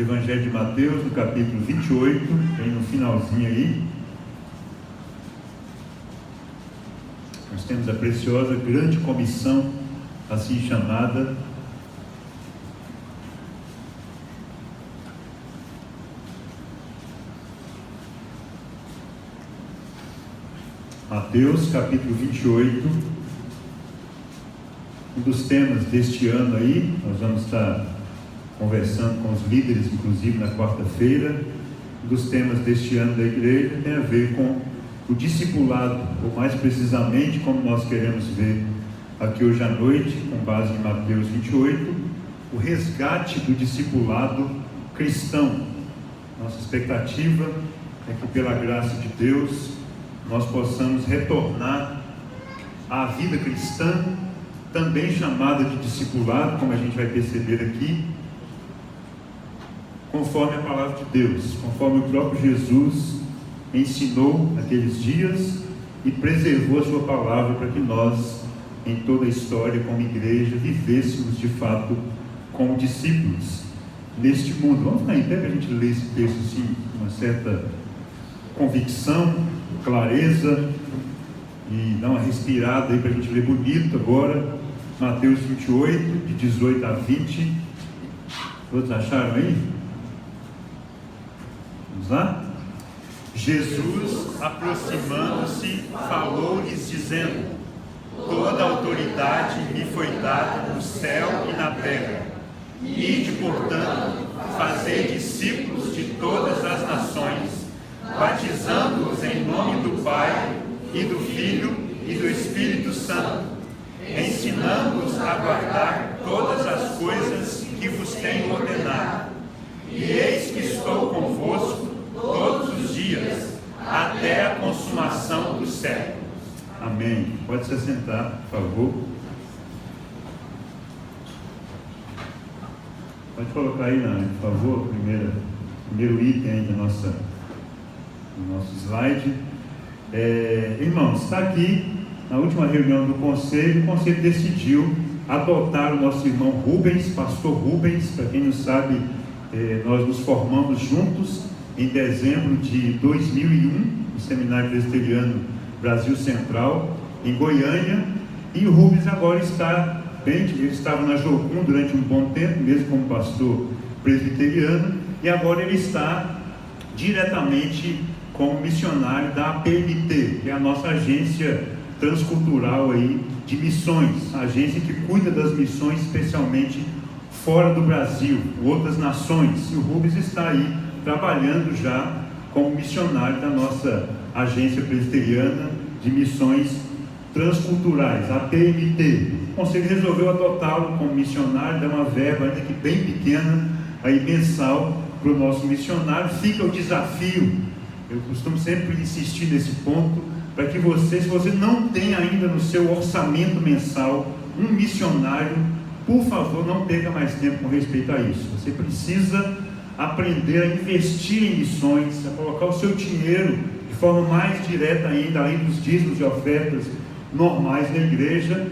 Evangelho de Mateus, no capítulo 28, bem no finalzinho aí. Nós temos a preciosa grande comissão, assim chamada. Mateus, capítulo 28. Um dos temas deste ano aí, nós vamos estar conversando com os líderes, inclusive na quarta-feira. Um dos temas deste ano da igreja tem a ver com o discipulado, ou mais precisamente, como nós queremos ver aqui hoje à noite, com base em Mateus 28, o resgate do discipulado cristão. Nossa expectativa é que, pela graça de Deus, nós possamos retornar à vida cristã, também chamada de discipulado, como a gente vai perceber aqui, conforme a palavra de Deus, conforme o próprio Jesus ensinou naqueles dias e preservou a sua palavra para que nós, em toda a história, como igreja, vivêssemos de fato como discípulos neste mundo. Vamos ficar em pé para a gente ler esse texto assim, com uma certa convicção, clareza, e dar uma respirada aí para a gente ler bonito agora. Mateus 28, de 18 a 20. Todos acharam aí? Vamos lá? Jesus, aproximando-se, falou-lhes dizendo: toda autoridade me foi dada no céu e na terra. Ide, portanto, fazei discípulos de todas as nações, batizando-os em nome do Pai, e do Filho, e do Espírito Santo, ensinando-os a guardar todas as coisas que vos tenho ordenado. E eis que estou convosco todos os dias, até a consumação dos séculos. Amém. Pode se assentar, por favor. Pode colocar aí, por favor, o primeiro item aí do nosso slide. Irmãos, está aqui, na última reunião do conselho, o conselho decidiu adotar o nosso irmão Rubens, pastor Rubens. Para quem não sabe, nós nos formamos juntos em dezembro de 2001, no Seminário Presbiteriano Brasil Central, em Goiânia, e o Rubens agora ele estava na Jocum durante um bom tempo, mesmo como pastor presbiteriano, e agora ele está diretamente como missionário da APMT, que é a nossa agência transcultural aí de missões, a agência que cuida das missões, especialmente fora do Brasil, outras nações. E o Rubens está aí trabalhando já como missionário da nossa agência presbiteriana de missões transculturais, a PMT. O conselho resolveu adotá-lo como missionário, dar uma verba ainda que bem pequena, aí mensal, para o nosso missionário. Fica o desafio, eu costumo sempre insistir nesse ponto, para que você, se você não tem ainda no seu orçamento mensal um missionário, por favor, não perca mais tempo com respeito a isso. Você precisa aprender a investir em missões, a colocar o seu dinheiro de forma mais direta ainda, além dos dízimos e ofertas normais da igreja,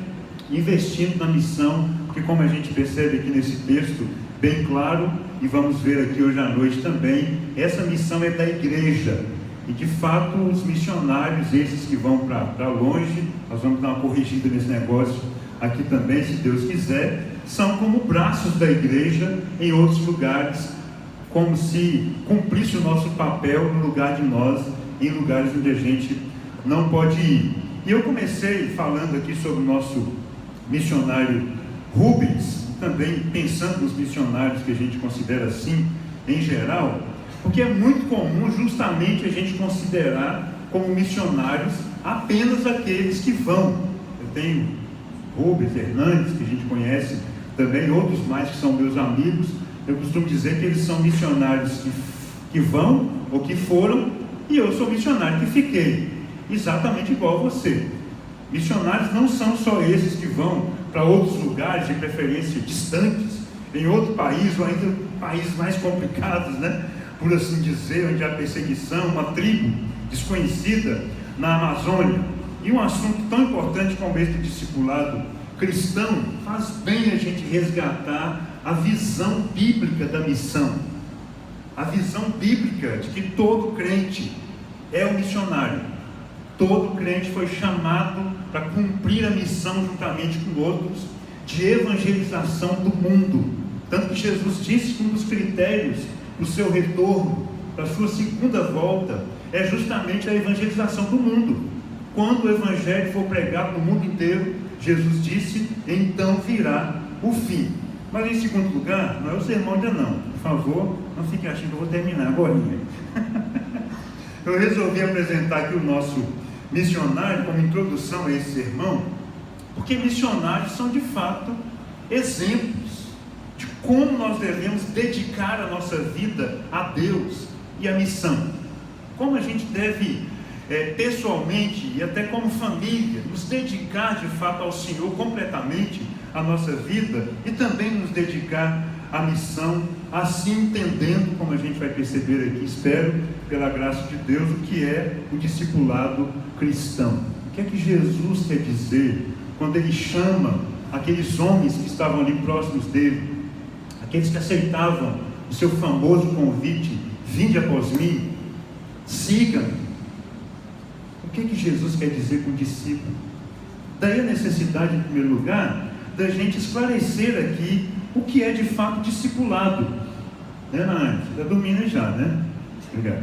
investindo na missão, porque, como a gente percebe aqui nesse texto bem claro, e vamos ver aqui hoje à noite também, essa missão é da igreja. E de fato, os missionários, esses que vão para longe, nós vamos dar uma corrigida nesse negócio aqui também, se Deus quiser, são como braços da igreja em outros lugares, como se cumprisse o nosso papel no lugar de nós, em lugares onde a gente não pode ir. E eu comecei falando aqui sobre o nosso missionário Rubens, também pensando nos missionários que a gente considera assim, em geral, porque é muito comum justamente a gente considerar como missionários apenas aqueles que vão. Eu tenho Rubens Hernandes, que a gente conhece também, outros mais que são meus amigos. Eu costumo dizer que eles são missionários que vão ou que foram, e eu sou missionário que fiquei, exatamente igual a você. Missionários não são só esses que vão para outros lugares, de preferência distantes, em outro país, ou ainda países mais complicados, né? Por assim dizer, onde há perseguição, uma tribo desconhecida na Amazônia. E um assunto tão importante como esse do discipulado cristão, faz bem a gente resgatar a visão bíblica da missão. a visão bíblica de que todo crente é um missionário. Todo crente foi chamado para cumprir a missão juntamente com outros de evangelização do mundo. Tanto que Jesus disse que um dos critérios do seu retorno, da sua segunda volta, é justamente a evangelização do mundo. Quando o evangelho for pregado no mundo inteiro, Jesus disse, então virá o fim. Mas em segundo lugar, não é o sermão ainda não. Por favor, não fique achando que eu vou terminar agora. Eu resolvi apresentar aqui o nosso missionário como introdução a esse sermão, porque missionários são de fato exemplos de como nós devemos dedicar a nossa vida a Deus e a missão. Como a gente deve pessoalmente e até como família nos dedicar de fato ao Senhor completamente a nossa vida e também nos dedicar à missão, assim entendendo, como a gente vai perceber aqui, espero, pela graça de Deus, o que é o discipulado cristão. O que é que Jesus quer dizer quando Ele chama aqueles homens que estavam ali próximos dele, aqueles que aceitavam o seu famoso convite, vinde após mim, siga-me. O que é que Jesus quer dizer com discípulo? Daí a necessidade, em primeiro lugar, da gente esclarecer aqui o que é de fato discipulado. Né, Nath? Está dormindo já, né? Obrigado.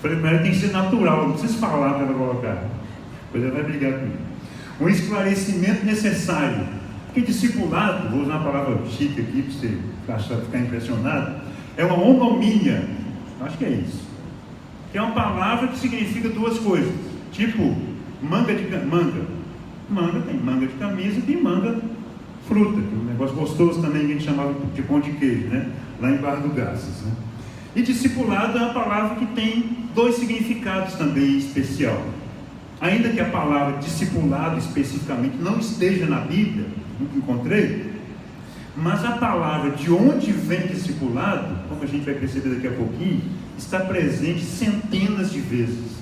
Falei, mas tem que ser natural, não precisa falar para ela colocar. Depois ela vai brigar comigo. Um esclarecimento necessário. Porque discipulado, vou usar uma palavra chique aqui para você ficar impressionado, é uma homonímia. Acho que é isso. Que é uma palavra que significa duas coisas. Tipo, manga. Manga tem manga de camisa e tem manga fruta, que é um negócio gostoso também que a gente chamava de pão de queijo, né? Lá em Barra do Garças, né? E discipulado é uma palavra que tem dois significados também especial. Ainda que a palavra discipulado especificamente não esteja na Bíblia, nunca encontrei, mas a palavra de onde vem discipulado, como a gente vai perceber daqui a pouquinho, está presente centenas de vezes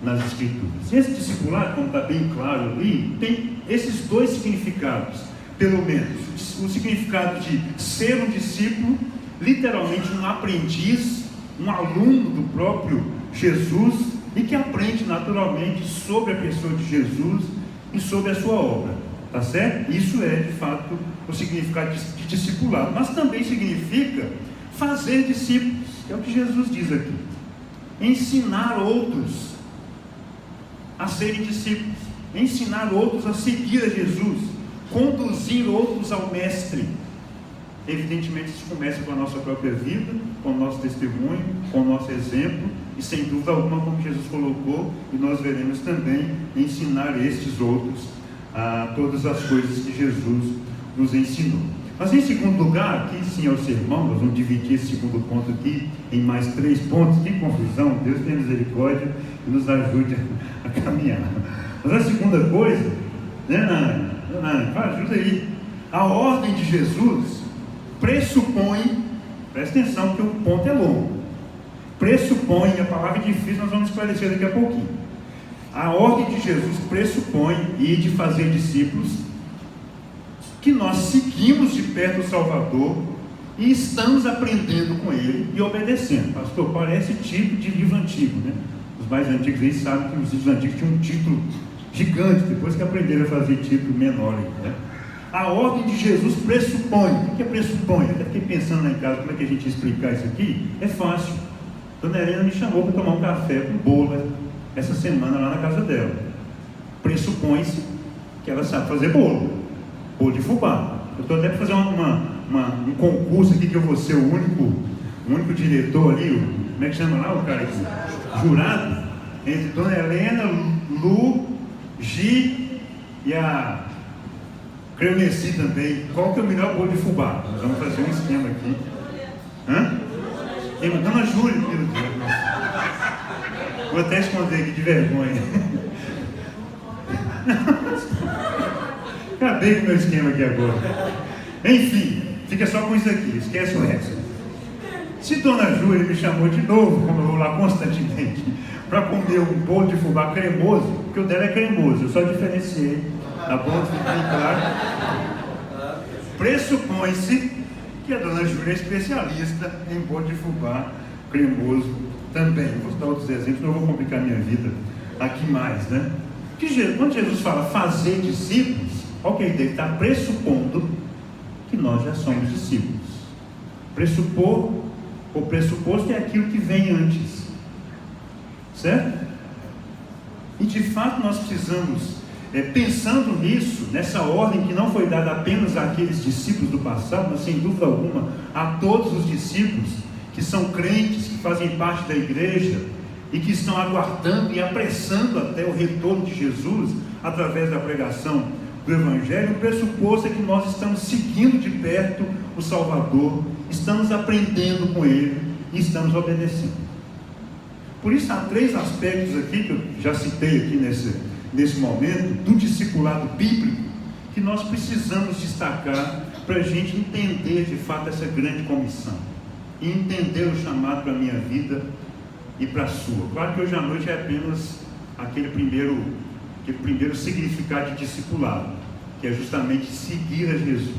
nas Escrituras. Esse discipulado, como está bem claro ali, tem esses dois significados, pelo menos. O significado de ser um discípulo, literalmente um aprendiz, um aluno do próprio Jesus, e que aprende naturalmente sobre a pessoa de Jesus e sobre a sua obra. Tá certo? Isso é, de fato, o significado de discipulado. Mas também significa fazer discípulos, que é o que Jesus diz aqui. Ensinar outros a serem discípulos, ensinar outros a seguir a Jesus, conduzir outros ao Mestre. Evidentemente isso começa com a nossa própria vida, com o nosso testemunho, com o nosso exemplo, e sem dúvida alguma, como Jesus colocou, e nós veremos também, ensinar estes outros a todas as coisas que Jesus nos ensinou. Mas em segundo lugar, aqui sim é o sermão, nós vamos dividir esse segundo ponto aqui em mais 3 pontos. Que confusão, Deus tenha misericórdia e nos ajude a caminhar. Mas a segunda coisa, né, Nani, ajuda aí. A ordem de Jesus pressupõe, presta atenção porque o ponto é longo, pressupõe, a palavra é difícil, nós vamos esclarecer daqui a pouquinho. A ordem de Jesus pressupõe e de fazer discípulos que nós seguimos de perto o Salvador e estamos aprendendo com Ele e obedecendo. Pastor, parece tipo de livro antigo, né? Os mais antigos aí sabem que os livros antigos tinham um título gigante, depois que aprenderam a fazer título menor aí, né? A ordem de Jesus pressupõe. O que é pressupõe? Eu até fiquei pensando lá em casa como é que a gente ia explicar isso aqui. É fácil. Dona Helena me chamou para tomar um café com bolo essa semana lá na casa dela. Pressupõe-se que ela sabe fazer bolo de fubá. Eu estou até para fazer um concurso aqui que eu vou ser o único diretor ali, como é que chama lá o cara aqui? Jurado, entre Dona Helena, Lu, Gi e a Cremeci também. Qual que é o melhor bolo de fubá? Nós vamos fazer um esquema aqui. Hã? Dona Júlia, meu Deus. Vou até esconder aqui de vergonha. Acabei com o meu esquema aqui agora. Enfim, fica só com isso aqui, esquece o resto. Se Dona Júlia me chamou de novo, como eu vou lá constantemente, para comer um bolo de fubá cremoso, porque o dela é cremoso, eu só diferenciei, tá bom? Fica bem claro. Pressupõe-se que E a dona Júlia é especialista em bode de fubá cremoso também. Vou dar outros exemplos, não vou complicar minha vida aqui mais, né? Quando Jesus fala fazer discípulos, ok, ele está pressupondo que nós já somos discípulos. Pressupor, ou pressuposto é aquilo que vem antes, certo? E de fato nós precisamos, pensando nisso, nessa ordem que não foi dada apenas àqueles discípulos do passado, mas sem dúvida alguma a todos os discípulos que são crentes, que fazem parte da igreja e que estão aguardando e apressando até o retorno de Jesus através da pregação do Evangelho. O pressuposto é que nós estamos seguindo de perto o Salvador, estamos aprendendo com Ele e estamos obedecendo. Por isso há 3 aspectos aqui que eu já citei aqui nesse momento do discipulado bíblico que nós precisamos destacar para a gente entender de fato essa grande comissão e entender o chamado para a minha vida e para a sua. Claro que hoje à noite é apenas aquele primeiro significado de discipulado, que é justamente seguir a Jesus,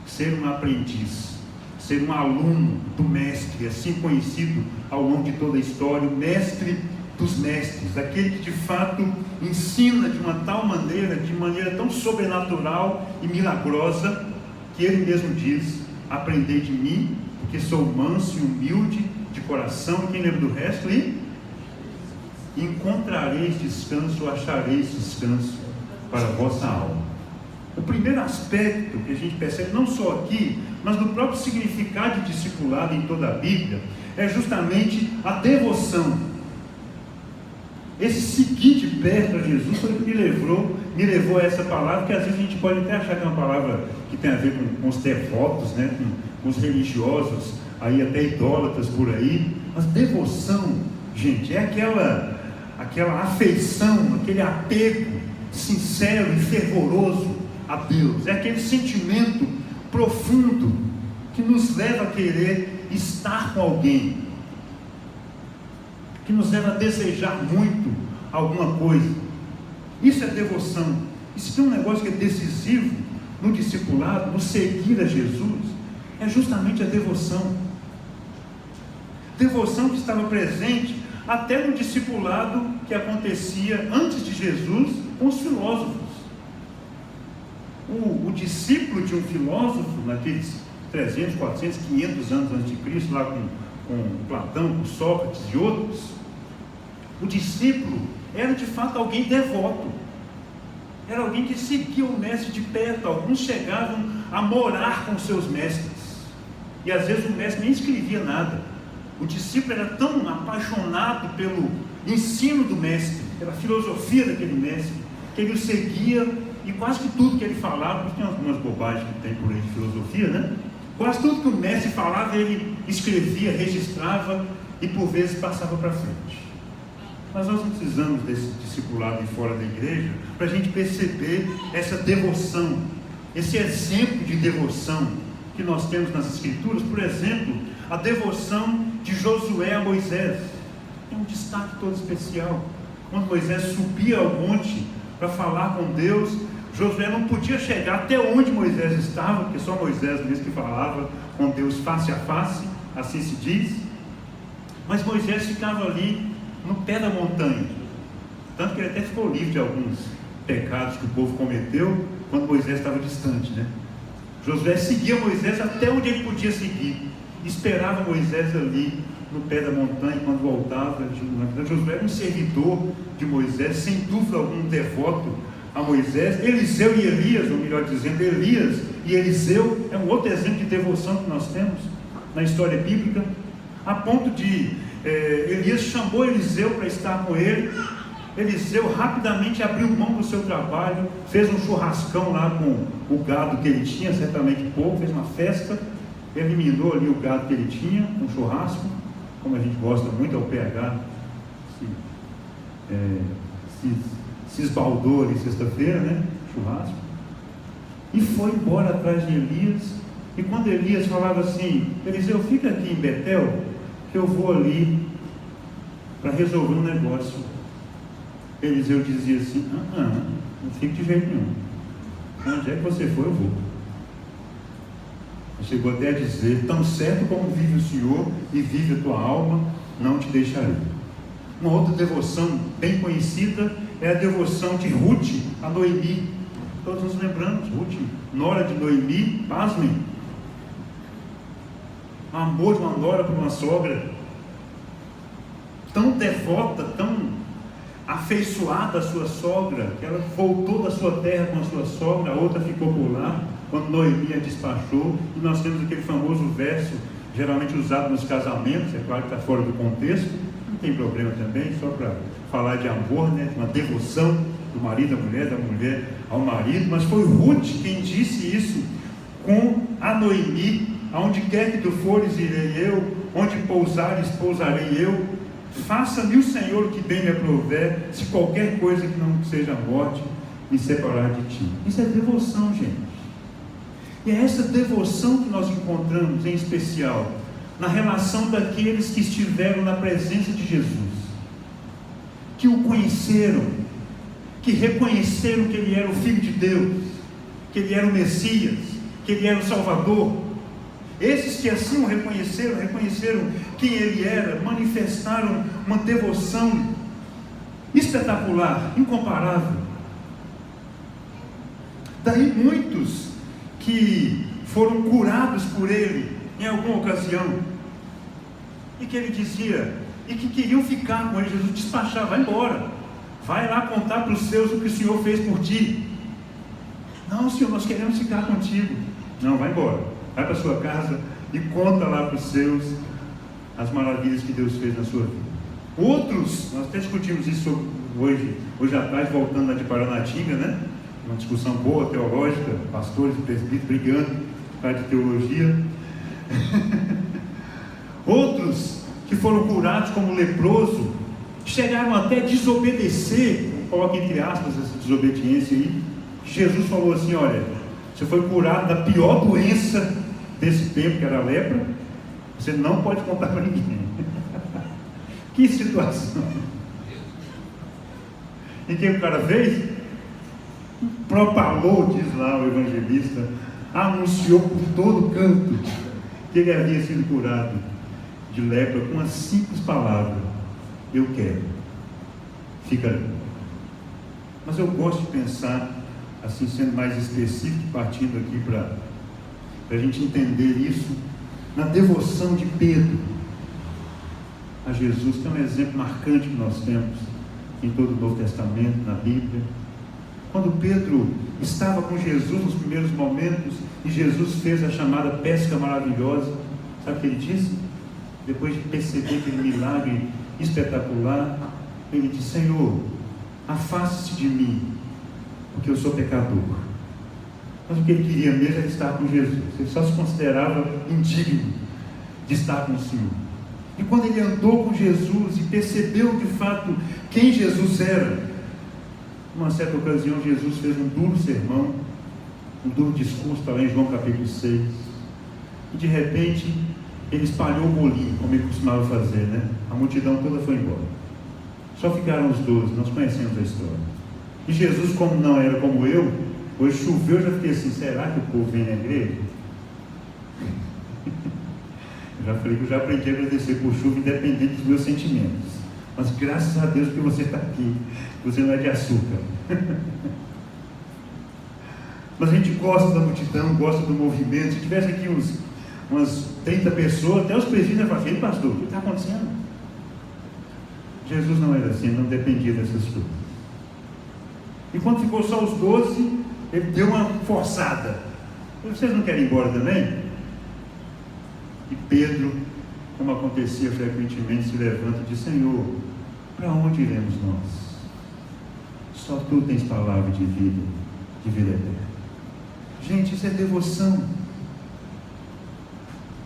ser um aprendiz, ser um aluno do mestre, assim conhecido ao longo de toda a história, o mestre dos mestres, aquele que de fato ensina de uma tal maneira, de maneira tão sobrenatural e milagrosa, que ele mesmo diz: aprendei de mim, porque sou manso e humilde de coração. E quem lembra do resto? E encontrareis descanso, achareis descanso para a vossa alma. O primeiro aspecto que a gente percebe, não só aqui, mas no próprio significado de discipulado em toda a Bíblia, é justamente a devoção. Esse seguir de perto a Jesus foi o que me levou a essa palavra, que às vezes a gente pode até achar que é uma palavra que tem a ver com os devotos, né? com os religiosos, aí até idólatras por aí. Mas devoção, gente, é aquela afeição, aquele apego sincero e fervoroso a Deus. É aquele sentimento profundo que nos leva a querer estar com alguém, que nos leva a desejar muito alguma coisa. Isso é devoção. E se tem um negócio que é decisivo no discipulado, no seguir a Jesus, é justamente a devoção. Devoção que estava presente até no discipulado que acontecia antes de Jesus com os filósofos. O discípulo de um filósofo, naqueles 300, 400, 500 anos antes de Cristo, lá com Platão, com Sócrates e outros, o discípulo era de fato alguém devoto, era alguém que seguia o mestre de perto. Alguns chegavam a morar com seus mestres, e às vezes o mestre nem escrevia nada. O discípulo era tão apaixonado pelo ensino do mestre, pela filosofia daquele mestre, que ele o seguia, e quase que tudo que ele falava, porque tem algumas bobagens que tem por aí de filosofia, né? Quase tudo que o mestre falava, ele escrevia, registrava e por vezes passava para frente. Mas nós não precisamos desse discipulado fora da igreja para a gente perceber essa devoção, esse exemplo de devoção que nós temos nas Escrituras. Por exemplo, a devoção de Josué a Moisés tem um destaque todo especial. Quando Moisés subia ao monte para falar com Deus, Josué não podia chegar até onde Moisés estava, porque só Moisés mesmo que falava com Deus face a face, assim se diz. Mas Moisés ficava ali no pé da montanha, tanto que ele até ficou livre de alguns pecados que o povo cometeu quando Moisés estava distante, né? Josué seguia Moisés até onde ele podia seguir, esperava Moisés ali no pé da montanha. Quando voltava, Josué era um servidor de Moisés, sem dúvida algum devoto a Moisés. Eliseu e Elias, ou melhor dizendo, Elias e Eliseu, é um outro exemplo de devoção que nós temos na história bíblica, a ponto de Elias chamou Eliseu para estar com ele. Eliseu rapidamente abriu mão do seu trabalho, fez um churrascão lá com o gado que ele tinha, certamente pouco, fez uma festa, eliminou ali o gado que ele tinha, um churrasco, como a gente gosta muito, ao PH, se esbaldou ali sexta-feira, né? Churrasco, e foi embora atrás de Elias. E quando Elias falava assim: Eliseu, fica aqui em Betel, que eu vou ali para resolver um negócio, Eliseu dizia assim: não fique de jeito nenhum, onde é que você for eu vou. Chegou até a dizer: tão certo como vive o Senhor e vive a tua alma, não te deixarei. Uma outra devoção bem conhecida é a devoção de Ruth a Noemi. Todos nos lembramos, Ruth, nora de Noemi, pasmem. O amor de uma nora por uma sogra, tão devota, tão afeiçoada à sua sogra, que ela voltou da sua terra com a sua sogra, a outra ficou por lá, quando Noemi a despachou. E nós temos aquele famoso verso, geralmente usado nos casamentos, é claro que está fora do contexto, não tem problema também, só para falar de amor, né? Uma devoção do marido à mulher, da mulher ao marido. Mas foi Ruth quem disse isso com a Noemi: aonde quer que tu fores, irei eu, onde pousares, pousarei eu, faça-me o Senhor que bem me aprouver, se qualquer coisa que não seja morte me separar de ti. Isso é devoção, gente. E é essa devoção que nós encontramos em especial na relação daqueles que estiveram na presença de Jesus, que o conheceram, que reconheceram que Ele era o Filho de Deus, que Ele era o Messias, que Ele era o Salvador. Esses que assim o reconheceram quem Ele era, manifestaram uma devoção espetacular, incomparável. Daí muitos que foram curados por Ele em alguma ocasião, e que Ele dizia, e que queriam ficar com Ele. Jesus despachava: vai embora, vai lá contar para os seus o que o Senhor fez por ti. Não, Senhor, nós queremos ficar contigo. Não, vai embora, vai para a sua casa e conta lá para os seus as maravilhas que Deus fez na sua vida. Outros, nós até discutimos isso hoje à tarde, voltando lá de Paranatinga, né? Uma discussão boa, teológica, pastores e presbíteros brigando por causa de teologia. Outros que foram curados como leproso, chegaram até a desobedecer, coloca entre aspas essa desobediência aí. Jesus falou assim: olha, você foi curado da pior doença desse tempo, que era a lepra, você não pode contar para ninguém. Que situação! E que o cara fez? Propalou, diz lá o evangelista, anunciou por todo canto que ele havia sido curado de lepra com as simples palavras: eu quero, fica ali. Mas eu gosto de pensar assim, sendo mais específico, partindo aqui para a gente entender isso, na devoção de Pedro a Jesus, que é um exemplo marcante que nós temos em todo o Novo Testamento, na Bíblia. Quando Pedro estava com Jesus nos primeiros momentos, e Jesus fez a chamada pesca maravilhosa, sabe o que ele disse? Depois de perceber aquele milagre espetacular, ele disse: Senhor, afaste-se de mim, porque eu sou pecador. Mas o que ele queria mesmo era estar com Jesus. Ele só se considerava indigno de estar com o Senhor. E quando ele andou com Jesus e percebeu de fato quem Jesus era, numa certa ocasião Jesus fez um duro sermão, um duro discurso, está lá em João capítulo 6, e de repente ele espalhou o bolinho, como ele costumava fazer, né? A multidão toda foi embora, só ficaram os 12, nós conhecemos a história. E Jesus, como não era como eu, hoje choveu, eu já fiquei assim: será que o povo vem na igreja? Eu já falei que eu já aprendi a agradecer por chuva, independente dos meus sentimentos. Mas graças a Deus que você está aqui, você não é de açúcar. Mas a gente gosta da multidão, gosta do movimento. Se tivesse aqui umas 30 pessoas, até os presbíteros iam falar: pastor, o que está acontecendo? Jesus não era assim, não dependia dessas coisas. E quando ficou só os 12, ele deu uma forçada: vocês não querem ir embora também? E Pedro, como acontecia frequentemente, se levanta e diz: Senhor, para onde iremos nós? Só tu tens palavra de vida eterna. Gente, isso é devoção,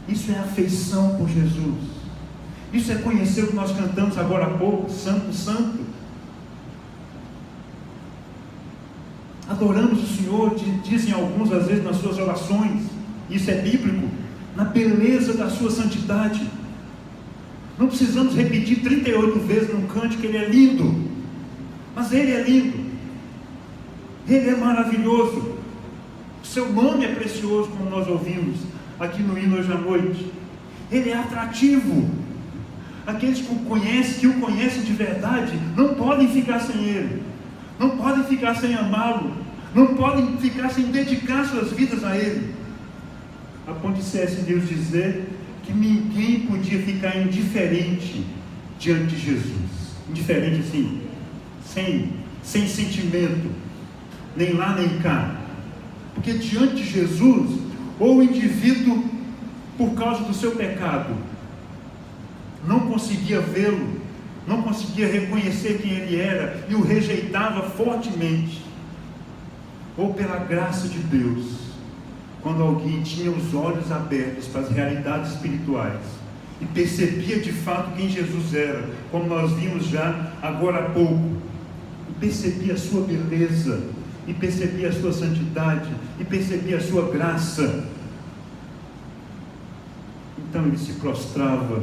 isso é afeição por Jesus, isso é conhecer o que nós cantamos agora há pouco: Santo, Santo. Adoramos o Senhor, dizem alguns às vezes nas suas orações, isso é bíblico, na beleza da sua santidade. Não precisamos repetir 38 vezes num cântico que Ele é lindo, mas Ele é lindo, Ele é maravilhoso, o seu nome é precioso, como nós ouvimos aqui no hino hoje à noite. Ele é atrativo. Aqueles que o conhecem de verdade, não podem ficar sem Ele, não podem ficar sem amá-lo, não podem ficar sem dedicar suas vidas a Ele. A ponto de C.S. Lewis dizer que ninguém podia ficar indiferente diante de Jesus. Indiferente assim, sem sentimento, nem lá nem cá. Porque diante de Jesus, ou o indivíduo, por causa do seu pecado, não conseguia vê-lo, não conseguia reconhecer quem ele era e o rejeitava fortemente, ou pela graça de Deus, quando alguém tinha os olhos abertos para as realidades espirituais e percebia de fato quem Jesus era, como nós vimos já agora há pouco, e percebia a sua beleza, e percebia a sua santidade, e percebia a sua graça, então ele se prostrava,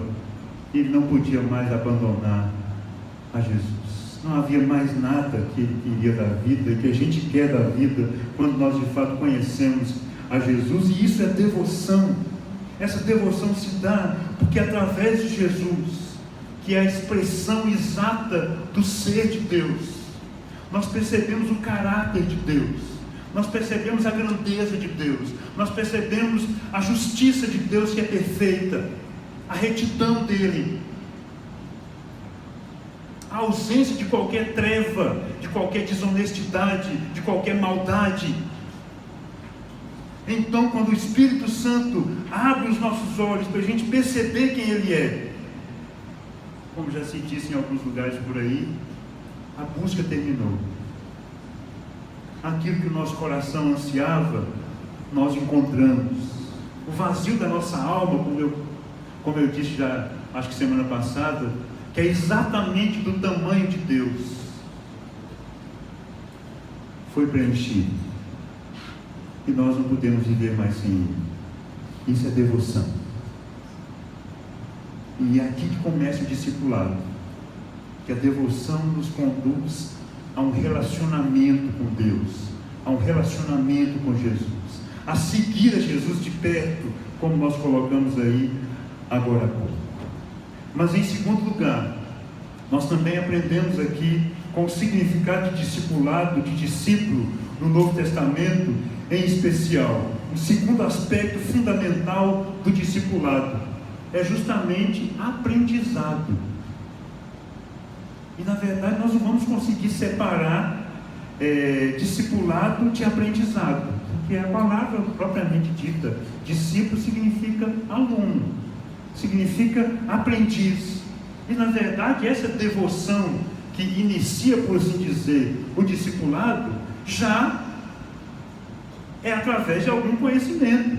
e ele não podia mais abandonar a Jesus. Não havia mais nada que ele queria da vida, que a gente quer da vida, quando nós de fato conhecemos a Jesus, e isso é devoção. Essa devoção se dá porque através de Jesus, que é a expressão exata do ser de Deus, nós percebemos o caráter de Deus, nós percebemos a grandeza de Deus, nós percebemos a justiça de Deus que é perfeita, a retidão dele, a ausência de qualquer treva, de qualquer desonestidade, de qualquer maldade. Então, quando o Espírito Santo abre os nossos olhos para a gente perceber quem Ele é, como já se disse em alguns lugares por aí, a busca terminou. Aquilo que o nosso coração ansiava, nós encontramos. O vazio da nossa alma, como eu disse já, acho que semana passada, que é exatamente do tamanho de Deus, foi preenchido. E nós não podemos viver mais sem Ele. Isso é devoção. E é aqui que começa o discipulado, que a devoção nos conduz a um relacionamento com Deus, a um relacionamento com Jesus, a seguir a Jesus de perto, como nós colocamos aí agora há pouco. Mas em segundo lugar, nós também aprendemos aqui com o significado de discipulado, de discípulo no Novo Testamento, em especial. O segundo aspecto fundamental do discipulado é justamente aprendizado. E na verdade nós não vamos conseguir separar discipulado de aprendizado, porque a palavra propriamente dita, discípulo, significa aluno, significa aprendiz. E na verdade essa devoção que inicia, por assim dizer, o discipulado, já é através de algum conhecimento.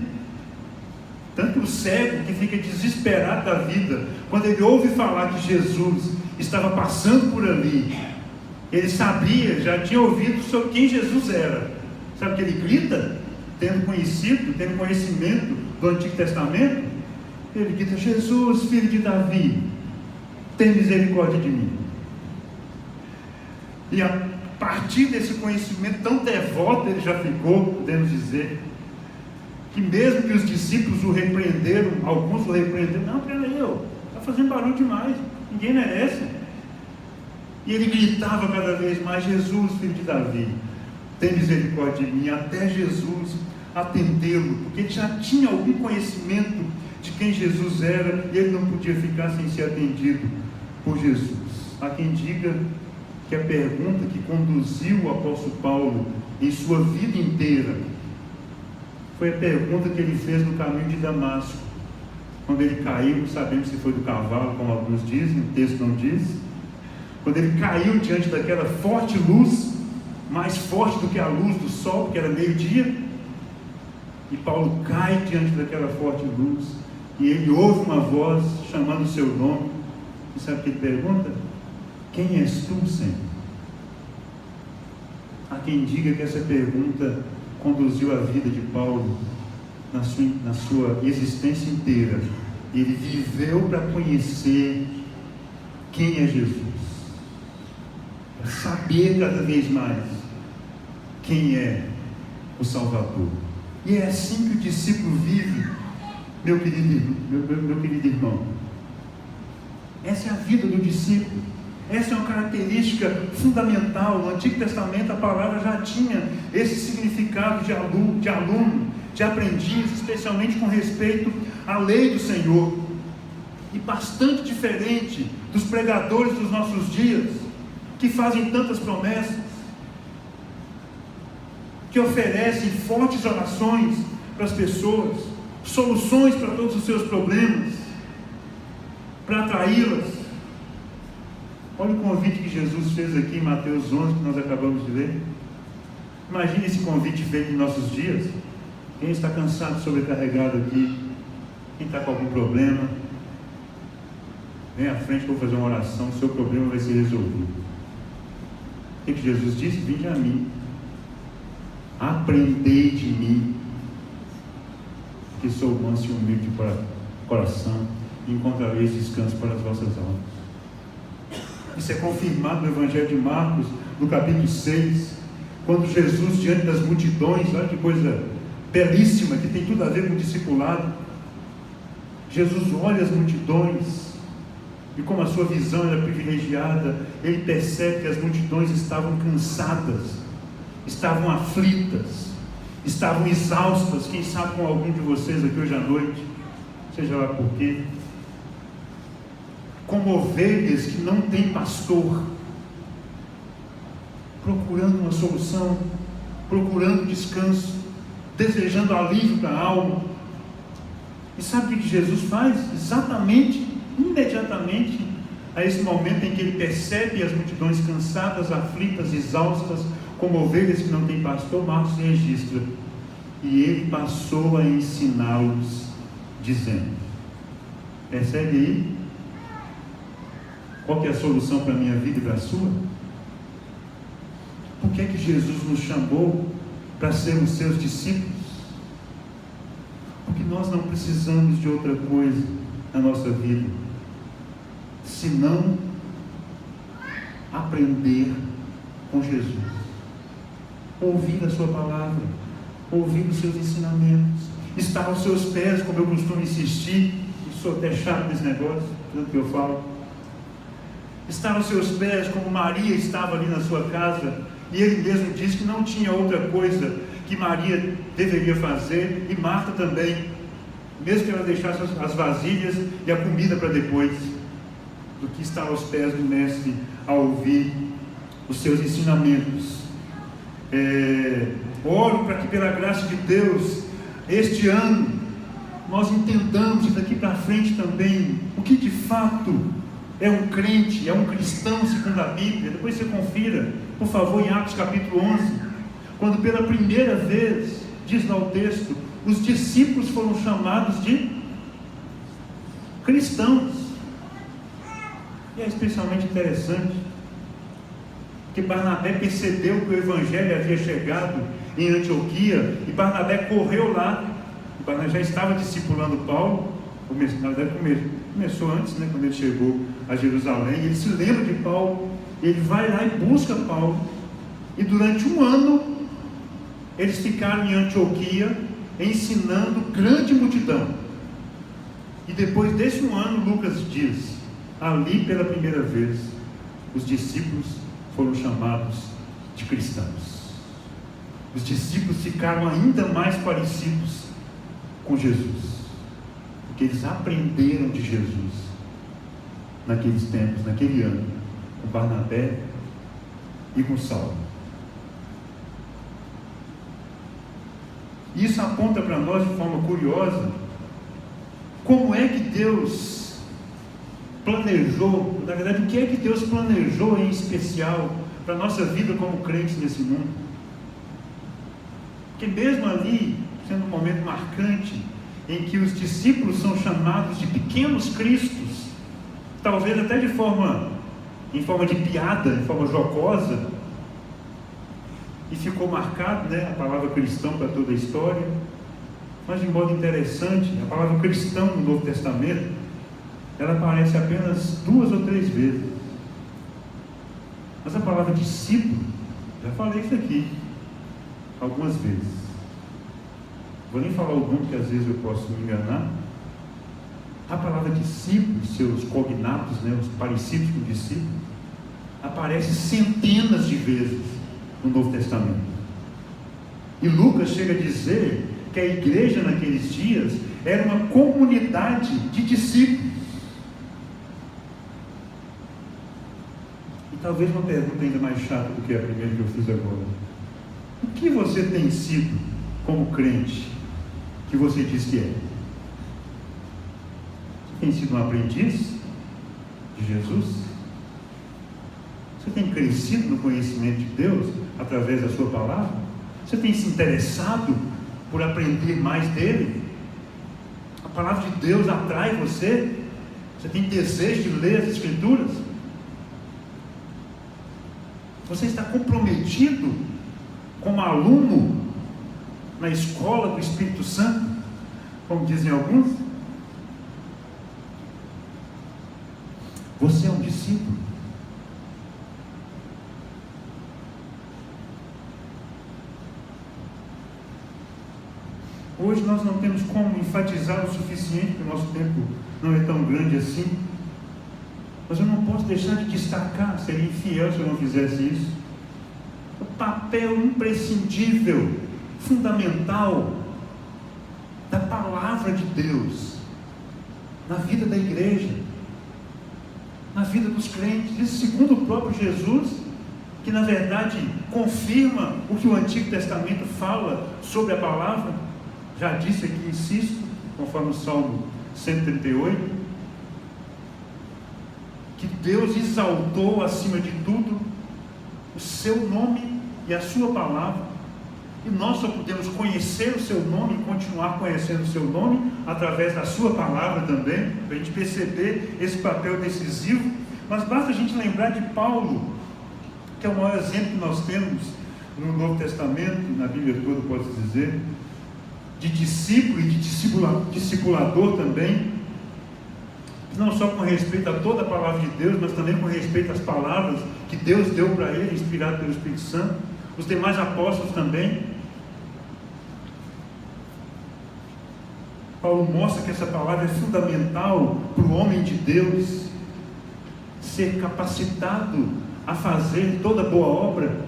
Tanto o cego que fica desesperado da vida, quando ele ouve falar que Jesus estava passando por ali, ele sabia, já tinha ouvido sobre quem Jesus era. Sabe o que ele grita? Tendo conhecimento do Antigo Testamento, ele grita: Jesus, filho de Davi, tem misericórdia de mim. E a partir desse conhecimento tão devoto ele já ficou, podemos dizer, que mesmo que os discípulos o repreenderam, alguns o repreenderam: não, peraí, está fazendo barulho demais, ninguém merece. E ele gritava cada vez mais: Jesus, filho de Davi, tem misericórdia de mim, até Jesus atendê-lo, porque ele já tinha algum conhecimento de quem Jesus era, e ele não podia ficar sem ser atendido por Jesus. Há quem diga que a pergunta que conduziu o apóstolo Paulo em sua vida inteira foi a pergunta que ele fez no caminho de Damasco, quando ele caiu, não sabemos se foi do cavalo, como alguns dizem, o texto não diz, quando ele caiu diante daquela forte luz, mais forte do que a luz do sol, porque era meio-dia, e Paulo cai diante daquela forte luz, e ele ouve uma voz chamando o seu nome, e sabe o que ele pergunta? Quem és tu, Senhor? Há quem diga que essa pergunta conduziu a vida de Paulo na sua existência inteira. Ele viveu para conhecer quem é Jesus, para saber cada vez mais quem é o Salvador. E é assim que o discípulo vive meu querido irmão. Essa é a vida do discípulo. Essa é uma característica fundamental. No Antigo Testamento a palavra já tinha esse significado de aluno, de aprendiz, especialmente com respeito à lei do Senhor. E bastante diferente dos pregadores dos nossos dias, que fazem tantas promessas, que oferecem fortes orações para as pessoas, soluções para todos os seus problemas, para atraí-las. Olha o convite que Jesus fez aqui em Mateus 11, que nós acabamos de ler. Imagine esse convite feito em nossos dias. Quem está cansado, sobrecarregado aqui, quem está com algum problema, vem à frente, vou fazer uma oração, o seu problema vai ser resolvido. O que Jesus disse? Vinde a mim, aprendei de mim, que sou manso e humilde de coração, e encontrareis descanso para as vossas almas. Isso é confirmado no Evangelho de Marcos, no capítulo 6, quando Jesus, diante das multidões, olha que coisa belíssima, que tem tudo a ver com o discipulado. Jesus olha as multidões, e como a sua visão era privilegiada, ele percebe que as multidões estavam cansadas, estavam aflitas, estavam exaustas. Quem sabe com algum de vocês aqui hoje à noite, seja lá por quê, como ovelhas que não têm pastor, procurando uma solução, procurando descanso, desejando alívio para a alma. E sabe o que Jesus faz? Imediatamente a esse momento em que ele percebe as multidões cansadas, aflitas, exaustas, como ovelhas que não têm pastor, Marcos registra: e ele passou a ensiná-los, dizendo. Percebe aí? Qual que é a solução para a minha vida e para a sua? Por que é que Jesus nos chamou para sermos seus discípulos? Porque nós não precisamos de outra coisa na nossa vida, senão aprender com Jesus, ouvir a sua palavra, ouvir os seus ensinamentos, estar aos seus pés, como eu costumo insistir. Eu sou até chato nesse negócio, tanto que eu falo. Estar aos seus pés, como Maria estava ali na sua casa, e ele mesmo disse que não tinha outra coisa que Maria deveria fazer, e Marta também, mesmo que ela deixasse as vasilhas e a comida para depois, do que estar aos pés do Mestre a ouvir os seus ensinamentos. Oro para que, pela graça de Deus, este ano nós entendamos, e daqui para frente também, o que de fato é um crente, é um cristão segundo a Bíblia. Depois você confira, por favor, em Atos capítulo 11, quando pela primeira vez, diz lá o texto, os discípulos foram chamados de cristãos. E é especialmente interessante que Barnabé percebeu que o Evangelho havia chegado em Antioquia, e Barnabé correu lá. Barnabé já estava discipulando Paulo, começou antes, quando ele chegou a Jerusalém. Ele se lembra de Paulo, ele vai lá e busca Paulo, e durante um ano eles ficaram em Antioquia ensinando grande multidão. E depois desse um ano, Lucas diz, ali pela primeira vez os discípulos foram chamados de cristãos. Os discípulos ficaram ainda mais parecidos com Jesus, porque eles aprenderam de Jesus naqueles tempos, naquele ano, com Barnabé e com Saulo. Isso aponta para nós de forma curiosa como é que Deus planejou, na verdade, o que é que Deus planejou em especial para a nossa vida como crentes nesse mundo. Porque mesmo ali, sendo um momento marcante, em que os discípulos são chamados de pequenos cristos, talvez até em forma de piada, em forma jocosa, e ficou marcado, a palavra cristão para toda a história. Mas de modo interessante, a palavra cristão no Novo Testamento, ela aparece apenas 2 ou 3 vezes. Mas a palavra discípulo, já falei isso aqui algumas vezes. Vou nem falar o nome, que às vezes eu posso me enganar, A palavra discípulo, seus cognatos, né, os parecidos com discípulo, aparece centenas de vezes no Novo Testamento. E Lucas chega a dizer que a igreja naqueles dias era uma comunidade de discípulos. E talvez uma pergunta ainda mais chata do que a primeira que eu fiz agora. O que você tem sido como crente que você diz que é? Você tem sido um aprendiz de Jesus? Você tem crescido no conhecimento de Deus através da sua palavra? Você tem se interessado por aprender mais dele? A palavra de Deus atrai você? Você tem desejo de ler as Escrituras? Você está comprometido como aluno na escola do Espírito Santo, como dizem alguns? Você é um discípulo? Hoje nós não temos como enfatizar o suficiente, porque o nosso tempo não é tão grande assim. Mas eu não posso deixar de destacar, seria infiel se eu não fizesse isso, o papel imprescindível, fundamental, da palavra de Deus na vida da igreja, na vida dos crentes. Isso segundo o próprio Jesus, que na verdade confirma o que o Antigo Testamento fala sobre a palavra. Já disse aqui, insisto, conforme o Salmo 138, que Deus exaltou acima de tudo o seu nome e a sua palavra, e nós só podemos conhecer o seu nome e continuar conhecendo o seu nome através da sua palavra também, para a gente perceber esse papel decisivo. Mas basta a gente lembrar de Paulo, que é o maior exemplo que nós temos no Novo Testamento, na Bíblia toda, pode dizer, de discípulo e de discipulador também, não só com respeito a toda a palavra de Deus, mas também com respeito às palavras que Deus deu para ele, inspirado pelo Espírito Santo. Os demais apóstolos também. Paulo mostra que essa palavra é fundamental para o homem de Deus ser capacitado a fazer toda boa obra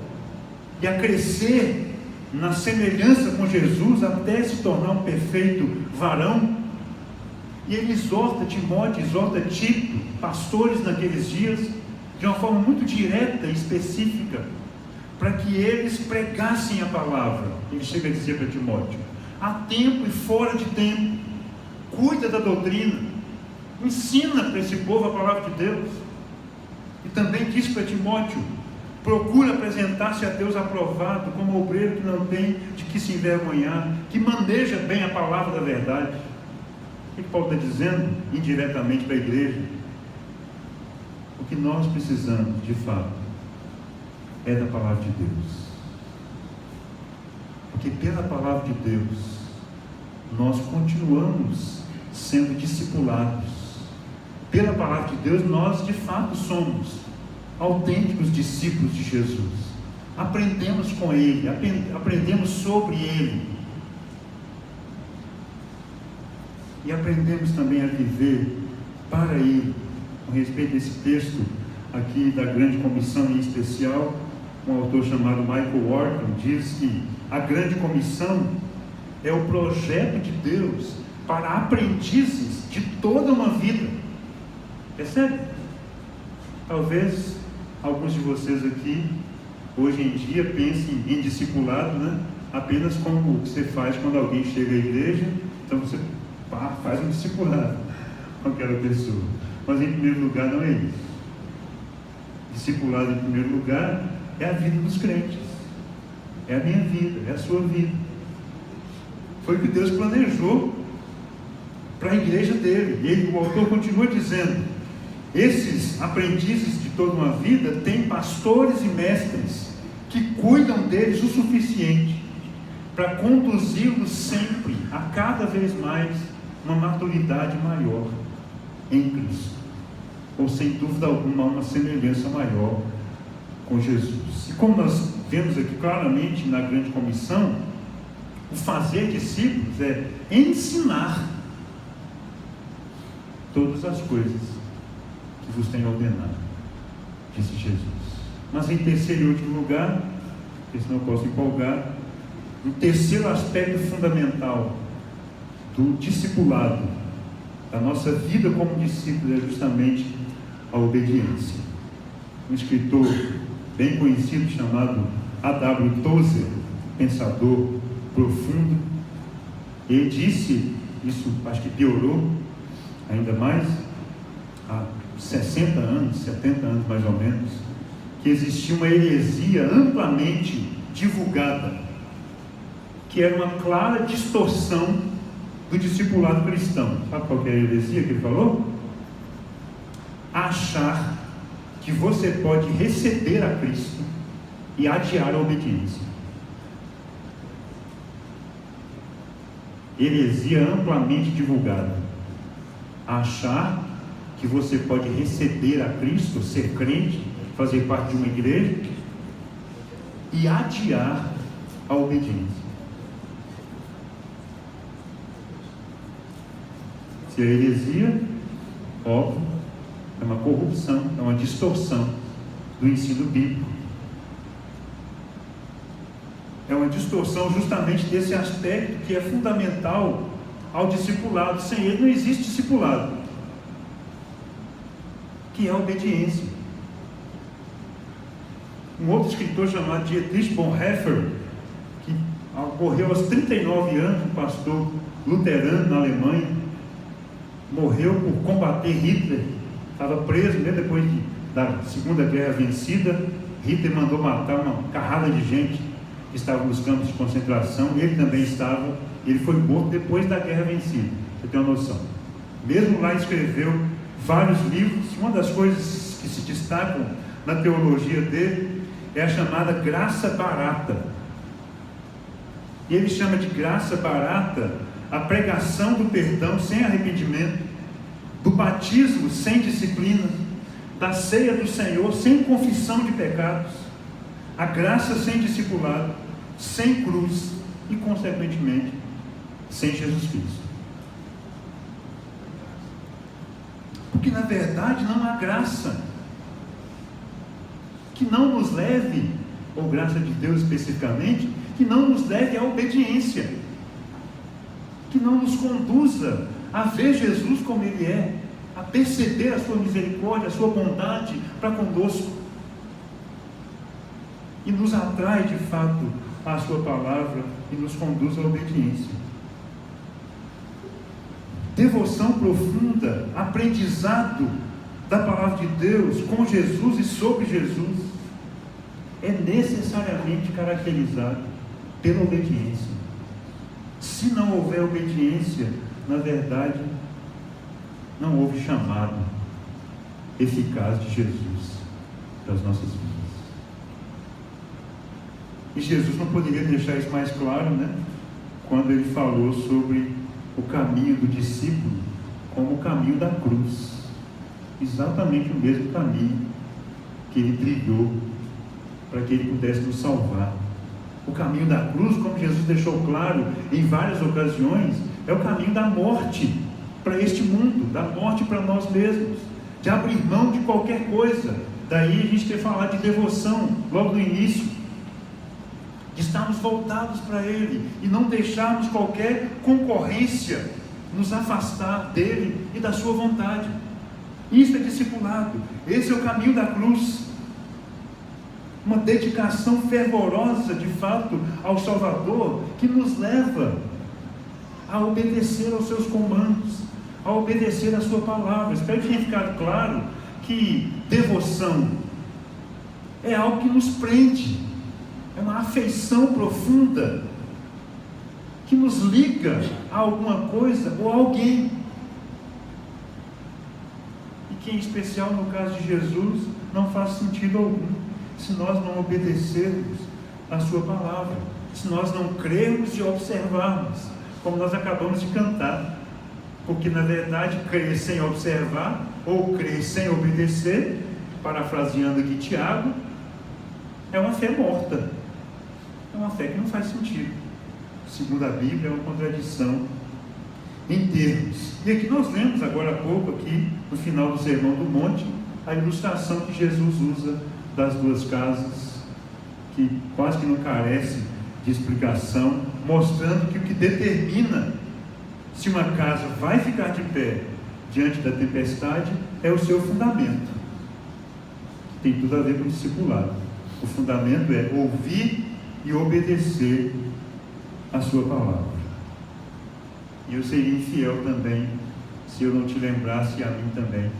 e a crescer na semelhança com Jesus até se tornar um perfeito varão. E ele exorta Timóteo, exorta Tito, pastores naqueles dias, de uma forma muito direta e específica, para que eles pregassem a palavra. Ele chega a dizer para Timóteo: há tempo e fora de tempo, cuida da doutrina, ensina para esse povo a palavra de Deus. E também diz para Timóteo: procura apresentar-se a Deus aprovado, como obreiro que não tem de que se envergonhar, que maneja bem a palavra da verdade. O que Paulo está dizendo indiretamente para a igreja? O que nós precisamos, de fato, é da palavra de Deus. Porque pela palavra de Deus, nós continuamos sendo discipulados. Pela palavra de Deus, nós de fato somos autênticos discípulos de Jesus. Aprendemos com Ele, aprendemos sobre Ele. E aprendemos também a viver para Ele. Com respeito a esse texto aqui da Grande Comissão em especial, um autor chamado Michael Wharton diz que a Grande Comissão é o projeto de Deus para aprendizes de toda uma vida. Percebe? Talvez alguns de vocês aqui, hoje em dia, pensem em discipulado, né? Apenas como o que você faz quando alguém chega à igreja, então você faz um discipulado com aquela pessoa. Mas em primeiro lugar não é isso. Discipulado em primeiro lugar é a vida dos crentes, é a minha vida, é a sua vida. Foi o que Deus planejou para a igreja dele. E o autor continua dizendo: esses aprendizes de toda uma vida têm pastores e mestres que cuidam deles o suficiente para conduzi-los sempre, a cada vez mais, uma maturidade maior em Cristo, ou sem dúvida alguma uma semelhança maior com Jesus. E como nós vemos aqui claramente na Grande Comissão, o fazer discípulos é ensinar. todas as coisas que vos tenho ordenado, disse Jesus. Mas em terceiro e último lugar, porque senão eu posso empolgar, o terceiro aspecto fundamental do discipulado, da nossa vida como discípulo, é justamente a obediência. Um escritor bem conhecido chamado A.W. Tozer, pensador profundo, ele disse, isso acho que piorou ainda mais, há 60 anos, 70 anos mais ou menos, que existia uma heresia amplamente divulgada, que era uma clara distorção do discipulado cristão. Sabe qual que é a heresia que ele falou? Achar que você pode receber a Cristo e adiar a obediência. Heresia amplamente divulgada. Achar que você pode receber a Cristo, ser crente, fazer parte de uma igreja e adiar a obediência. Se a heresia, óbvio, é uma corrupção, é uma distorção do ensino bíblico. É uma distorção justamente desse aspecto que é fundamental ao discipulado. Sem ele não existe discipulado, que é a obediência. Um outro escritor chamado Dietrich Bonhoeffer, que morreu aos 39 anos, um pastor luterano na Alemanha, morreu por combater Hitler, estava preso, né, depois da Segunda Guerra vencida. Hitler mandou matar uma carrada de gente que estava nos campos de concentração, ele também estava, ele foi morto depois da guerra vencida, você tem uma noção. Mesmo lá escreveu vários livros. Uma das coisas que se destacam na teologia dele é a chamada graça barata. E ele chama de graça barata a pregação do perdão sem arrependimento, do batismo sem disciplina, da ceia do Senhor sem confissão de pecados, a graça sem discipulado, sem cruz e, consequentemente, sem Jesus Cristo. Porque, na verdade, não há graça que não nos leve, ou graça de Deus especificamente, que não nos leve à obediência, que não nos conduza a ver Jesus como Ele é, a perceber a sua misericórdia, a sua bondade para conosco, e nos atrai de fato à sua palavra e nos conduz à obediência. Devoção profunda, aprendizado da palavra de Deus com Jesus e sobre Jesus, é necessariamente caracterizado pela obediência. Se não houver obediência, na verdade, não houve chamado eficaz de Jesus das nossas vidas. E Jesus não poderia deixar isso mais claro, né? Quando ele falou sobre o caminho do discípulo como o caminho da cruz. Exatamente o mesmo caminho que ele trilhou para que ele pudesse nos salvar. O caminho da cruz, como Jesus deixou claro em várias ocasiões, é o caminho da morte para este mundo, da morte para nós mesmos, de abrir mão de qualquer coisa. Daí a gente ter falado de devoção logo no início, de estarmos voltados para Ele e não deixarmos qualquer concorrência nos afastar dEle e da sua vontade. Isso é discipulado. Esse é o caminho da cruz. Uma dedicação fervorosa, de fato, ao Salvador, que nos leva a obedecer aos seus comandos, a obedecer a sua palavra. Espero que tenha ficado claro que devoção é algo que nos prende, é uma afeição profunda que nos liga a alguma coisa ou a alguém, e que, em especial no caso de Jesus, não faz sentido algum se nós não obedecermos a sua palavra, se nós não crermos e observarmos, como nós acabamos de cantar. Porque, na verdade, crer sem observar ou crer sem obedecer, parafraseando aqui Tiago, é uma fé morta, é uma fé que não faz sentido. Segundo a Bíblia, é uma contradição em termos. E aqui nós lemos agora há pouco, aqui no final do Sermão do Monte, a ilustração que Jesus usa das duas casas, que quase que não carece de explicação, mostrando que o que determina se uma casa vai ficar de pé diante da tempestade é o seu fundamento. Tem tudo a ver com o discipulado. O fundamento é ouvir e obedecer a sua palavra. E eu seria infiel também se eu não te lembrasse, a mim também,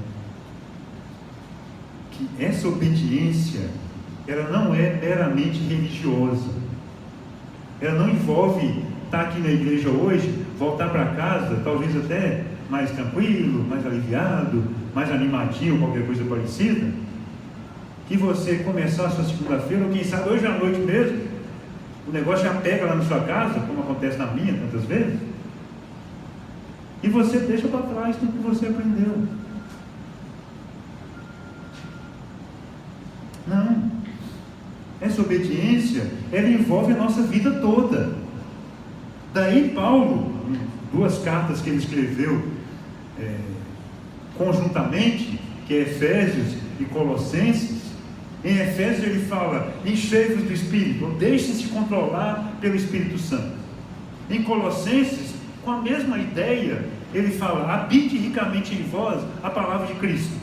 que essa obediência, ela não é meramente religiosa. Ela não envolve estar aqui na igreja hoje, voltar para casa, talvez até mais tranquilo, mais aliviado, mais animadinho, qualquer coisa parecida, que você começar a sua segunda-feira, ou quem sabe hoje à noite mesmo, o negócio já pega lá na sua casa, como acontece na minha tantas vezes, e você deixa para trás tudo que você aprendeu. Não. Essa obediência, ela envolve a nossa vida toda. Daí Paulo, em duas cartas que ele escreveu conjuntamente, que é Efésios e Colossenses, em Efésios ele fala, enchei-vos do Espírito, ou deixem-se controlar pelo Espírito Santo. Em Colossenses, com a mesma ideia, ele fala, habite ricamente em vós a palavra de Cristo,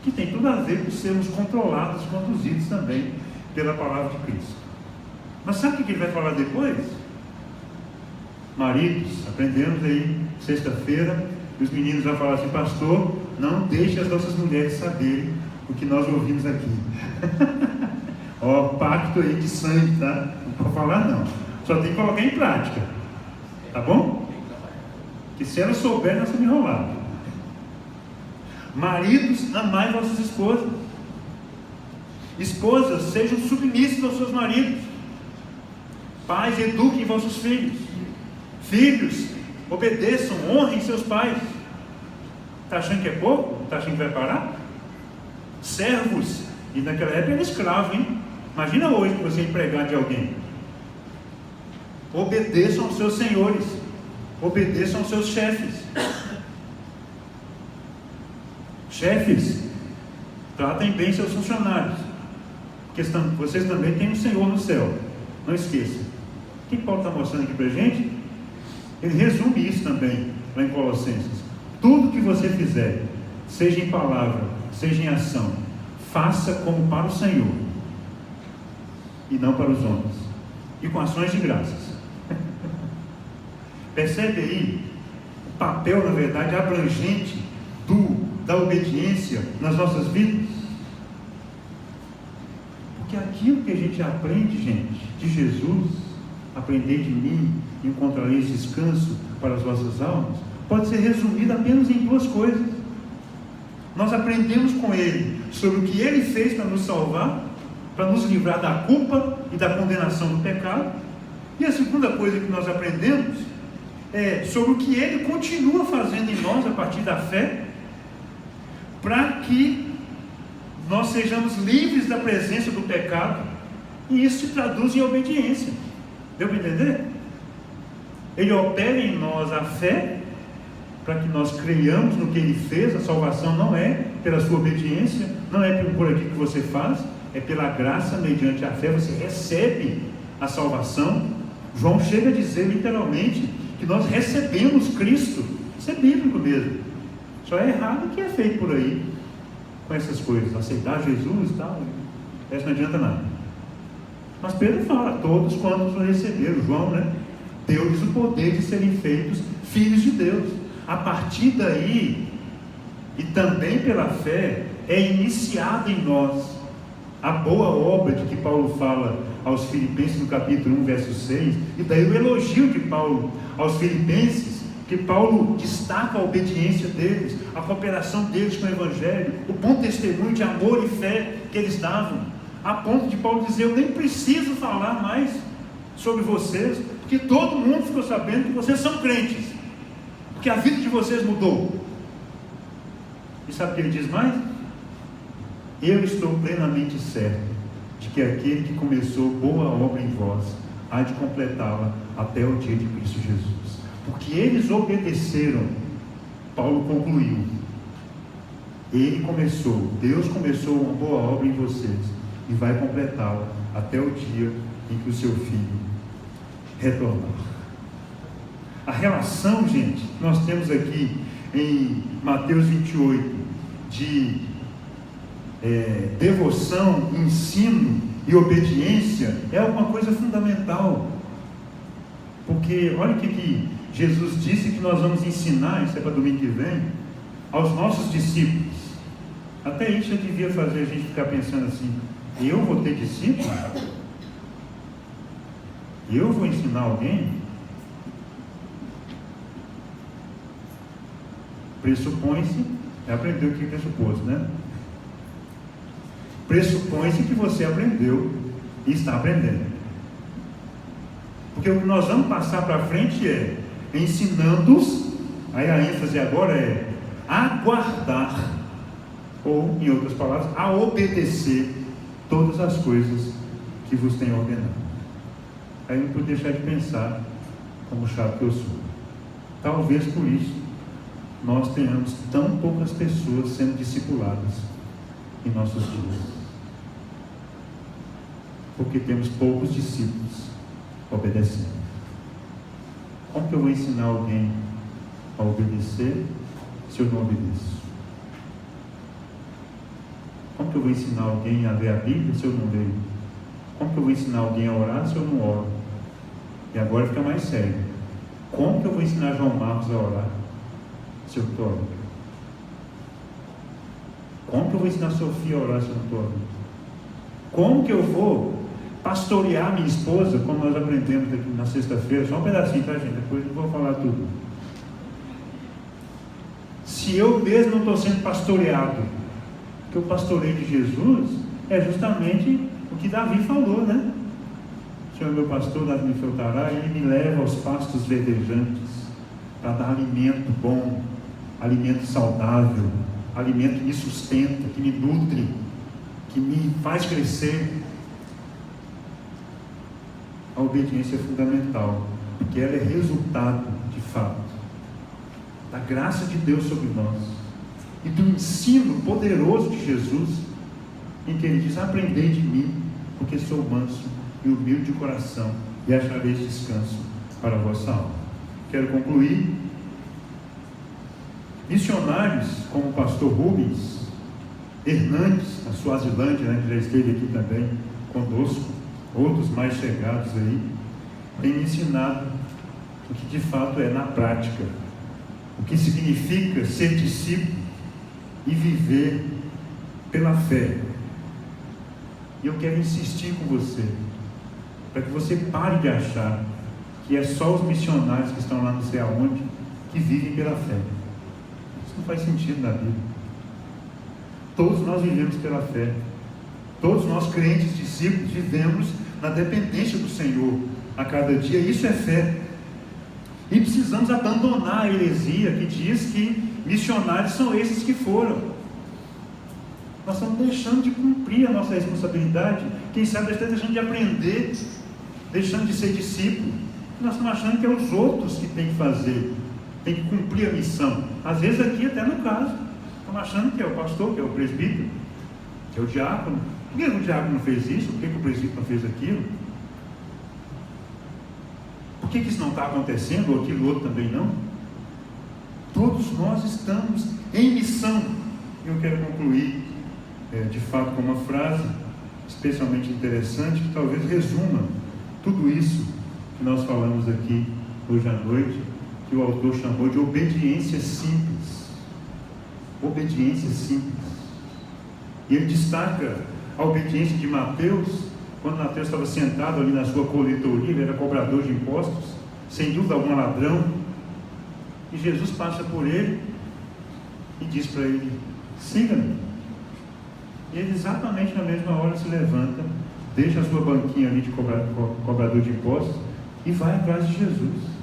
que tem tudo a ver com sermos controlados, conduzidos também pela palavra de Cristo. Mas sabe o que ele vai falar depois? Maridos, aprendemos aí sexta-feira, e os meninos vão falar assim, pastor, não deixe as nossas mulheres saberem o que nós ouvimos aqui. Ó, pacto aí de sangue, tá? Não pode falar não, só tem que colocar em prática, tá bom? Que se ela souber, nós estamos enrolados. Maridos, amai vossas esposas. Esposas, sejam submissas aos seus maridos. Pais, eduquem vossos filhos. Filhos, obedeçam, honrem seus pais. Está achando que é pouco? Está achando que vai parar? Servos, e naquela época era escravo, hein? Imagina hoje que você é empregado de alguém. Obedeçam aos seus senhores. Obedeçam aos seus chefes. Chefes, tratem bem seus funcionários, porque vocês também têm um Senhor no céu, não esqueça. O que Paulo está mostrando aqui para a gente? Ele resume isso também lá em Colossenses. Tudo que você fizer, seja em palavra, seja em ação, faça como para o Senhor e não para os homens, e com ações de graças. Percebe aí o papel, na verdade, abrangente da obediência nas nossas vidas? Porque aquilo que a gente aprende, gente, de Jesus, aprender de mim, encontrareis descanso para as vossas almas, pode ser resumido apenas em duas coisas. Nós aprendemos com Ele sobre o que Ele fez para nos salvar, para nos livrar da culpa e da condenação do pecado, e a segunda coisa que nós aprendemos é sobre o que Ele continua fazendo em nós a partir da fé, para que nós sejamos livres da presença do pecado, e isso se traduz em obediência. Deu para entender? Ele opera em nós a fé, para que nós creiamos no que Ele fez. A salvação não é pela sua obediência, não é por aquilo que você faz, é pela graça mediante a fé, você recebe a salvação. João chega a dizer literalmente que nós recebemos Cristo. Isso é bíblico mesmo. Só é errado o que é feito por aí com essas coisas, aceitar Jesus e tal, isso não adianta nada. Mas Pedro fala, todos quantos o receberam, João, né? Deu-lhes o poder de serem feitos filhos de Deus. A partir daí, e também pela fé, é iniciada em nós a boa obra de que Paulo fala aos Filipenses no capítulo 1, verso 6, e daí o elogio de Paulo aos Filipenses, que Paulo destaca a obediência deles, a cooperação deles com o Evangelho, o bom testemunho de amor e fé que eles davam, a ponto de Paulo dizer, eu nem preciso falar mais sobre vocês, porque todo mundo ficou sabendo que vocês são crentes, porque a vida de vocês mudou. E sabe o que ele diz mais? Eu estou plenamente certo de que aquele que começou boa obra em vós há de completá-la até o dia de Cristo Jesus. porque eles obedeceram, Paulo concluiu. Deus começou uma boa obra em vocês e vai completá-la até o dia em que o seu filho retornar. A relação, gente, que nós temos aqui em Mateus 28, de devoção, ensino e obediência, é uma coisa fundamental. Porque olha o que Jesus disse que nós vamos ensinar, isso é para domingo que vem, aos nossos discípulos. Até isso já devia fazer a gente ficar pensando assim: eu vou ter discípulos? Eu vou ensinar alguém? Pressupõe-se, aprendeu o que é pressuposto, né? Pressupõe-se que você aprendeu e está aprendendo. Porque o que nós vamos passar para frente é ensinando-os, aí a ênfase agora é aguardar, ou, em outras palavras, a obedecer todas as coisas que vos tenho ordenado. Aí não pude deixar de pensar, como chato que eu sou. Talvez por isso nós tenhamos tão poucas pessoas sendo discipuladas em nossos dias. Porque temos poucos discípulos obedecendo. Como que eu vou ensinar alguém a obedecer se eu não obedeço? Como que eu vou ensinar alguém a ler a Bíblia se eu não leio? Como que eu vou ensinar alguém a orar se eu não oro? E agora fica mais sério. Como que eu vou ensinar João Marcos a orar se eu não estou orando? Como que eu vou ensinar a Sofia a orar se eu não estou orando? Como que eu vou pastorear minha esposa, como nós aprendemos aqui na sexta-feira? Só um pedacinho, tá, gente? Depois eu vou falar tudo. Se eu mesmo não estou sendo pastoreado, porque o pastoreio de Jesus é justamente o que Davi falou, né? O Senhor é meu pastor, Davi me feltará, e Ele me leva aos pastos verdejantes para dar alimento bom, alimento saudável, alimento que me sustenta, que me nutre, que me faz crescer. A obediência é fundamental, porque ela é resultado, de fato, da graça de Deus sobre nós e do ensino poderoso de Jesus, em que Ele diz: aprendei de mim, porque sou manso e humilde de coração, e achareis descanso para a vossa alma. Quero concluir. Missionários como o pastor Rubens Hernandes, na Suazilândia, né, que já esteve aqui também conosco, outros mais chegados aí, têm ensinado o que de fato é na prática, o que significa ser discípulo e viver pela fé. E eu quero insistir com você, para que você pare de achar que é só os missionários que estão lá não sei aonde que vivem pela fé. Isso não faz sentido na Bíblia. Todos nós vivemos pela fé. Todos nós, crentes, discípulos, vivemos na dependência do Senhor a cada dia. Isso é fé. E precisamos abandonar a heresia que diz que missionários são esses que foram. Nós estamos deixando de cumprir a nossa responsabilidade. Quem sabe nós estamos deixando de aprender, deixando de ser discípulo. Nós estamos achando que é os outros que têm que fazer, têm que cumprir a missão. Às vezes aqui até no caso, estamos achando que é o pastor, que é o presbítero, que é o diácono. Por que o diácono não fez isso? Por que o presbítero não fez aquilo? Por que isso não está acontecendo, ou aquilo outro também não? Todos nós estamos em missão. E eu quero concluir, de fato, com uma frase especialmente interessante, que talvez resuma tudo isso que nós falamos aqui hoje à noite, que o autor chamou de obediência simples. Obediência simples. E ele destaca a obediência de Mateus, quando Mateus estava sentado ali na sua coletoria, ele era cobrador de impostos, sem dúvida algum ladrão, e Jesus passa por ele e diz para ele: siga-me. E ele exatamente na mesma hora se levanta, deixa a sua banquinha ali de cobrador de impostos e vai atrás de Jesus.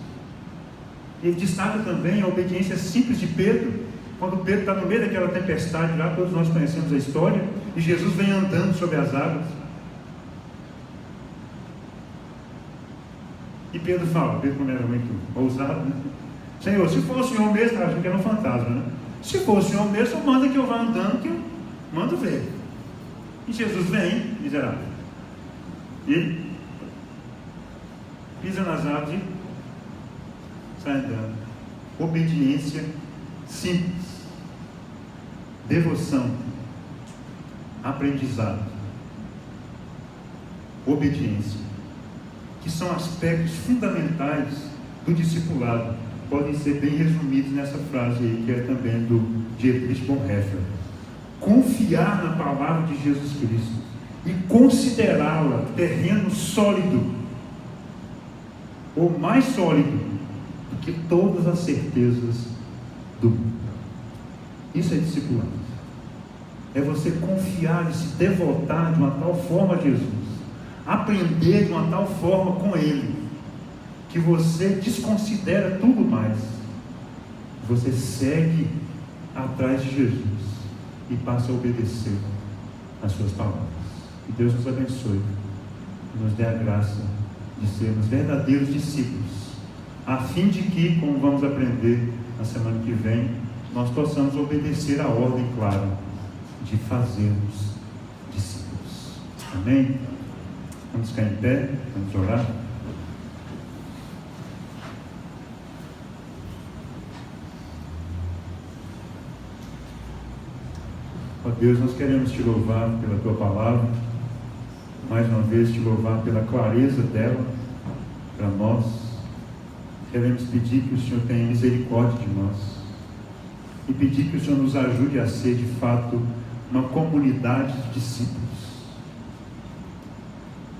Ele destaca também a obediência simples de Pedro, quando Pedro está no meio daquela tempestade lá, todos nós conhecemos a história, e Jesus vem andando sobre as águas. E Pedro fala, Pedro como era muito ousado, né? Senhor, se for o Senhor mesmo, achando que era um fantasma, né? Se for o Senhor mesmo, manda que eu vá andando, que eu mando ver. E Jesus vem, miserável. E pisa nas árvores e sai andando. Obediência simples. Devoção. Aprendizado. Obediência. Que são aspectos fundamentais do discipulado. Podem ser bem resumidos nessa frase aí, que é também do Dietrich Bonhoeffer. Confiar na palavra de Jesus Cristo e considerá-la terreno sólido, ou mais sólido do que todas as certezas do mundo. Isso é discipulado. É você confiar e se devotar de uma tal forma a Jesus, aprender de uma tal forma com Ele, que você desconsidera tudo mais. Você segue atrás de Jesus e passa a obedecer às suas palavras. Que Deus nos abençoe e nos dê a graça de sermos verdadeiros discípulos, a fim de que, como vamos aprender na semana que vem, nós possamos obedecer a ordem clara de fazermos discípulos. Amém? Vamos ficar em pé, vamos orar. Ó Deus, nós queremos te louvar pela tua palavra, mais uma vez te louvar pela clareza dela para nós. Queremos pedir que o Senhor tenha misericórdia de nós e pedir que o Senhor nos ajude a ser de fato uma comunidade de discípulos.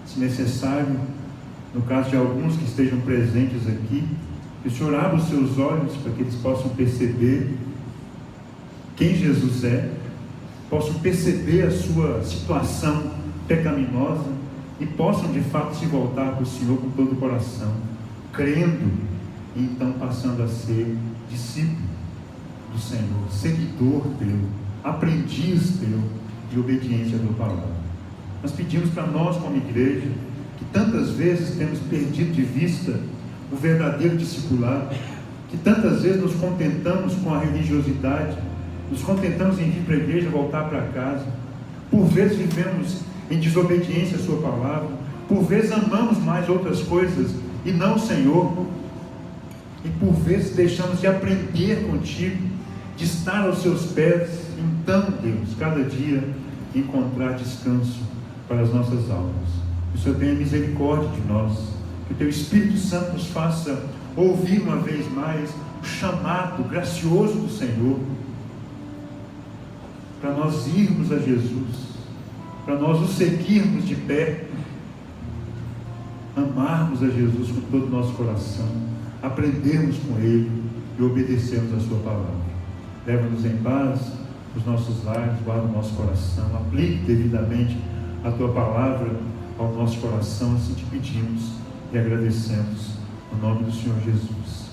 Se necessário, no caso de alguns que estejam presentes aqui, que o Senhor abra os seus olhos para que eles possam perceber quem Jesus é, possam perceber a sua situação pecaminosa e possam de fato se voltar para o Senhor com todo o coração, crendo e então passando a ser discípulo do Senhor, seguidor teu, aprendiz teu de obediência à tua palavra. Nós pedimos para nós como igreja, que tantas vezes temos perdido de vista o verdadeiro discipulado, que tantas vezes nos contentamos com a religiosidade, nos contentamos em vir para a igreja, voltar para casa, por vezes vivemos em desobediência à sua palavra, por vezes amamos mais outras coisas e não o Senhor, e por vezes deixamos de aprender contigo, de estar aos seus pés. Então, Deus, cada dia encontrar descanso para as nossas almas. Que o Senhor tenha misericórdia de nós, que o teu Espírito Santo nos faça ouvir uma vez mais o chamado gracioso do Senhor, para nós irmos a Jesus, para nós o seguirmos de perto, amarmos a Jesus com todo o nosso coração, aprendermos com Ele e obedecermos a sua palavra. Leva-nos em paz os nossos lares, guarda o nosso coração, aplique devidamente a tua palavra ao nosso coração, assim te pedimos e agradecemos, no nome do Senhor Jesus.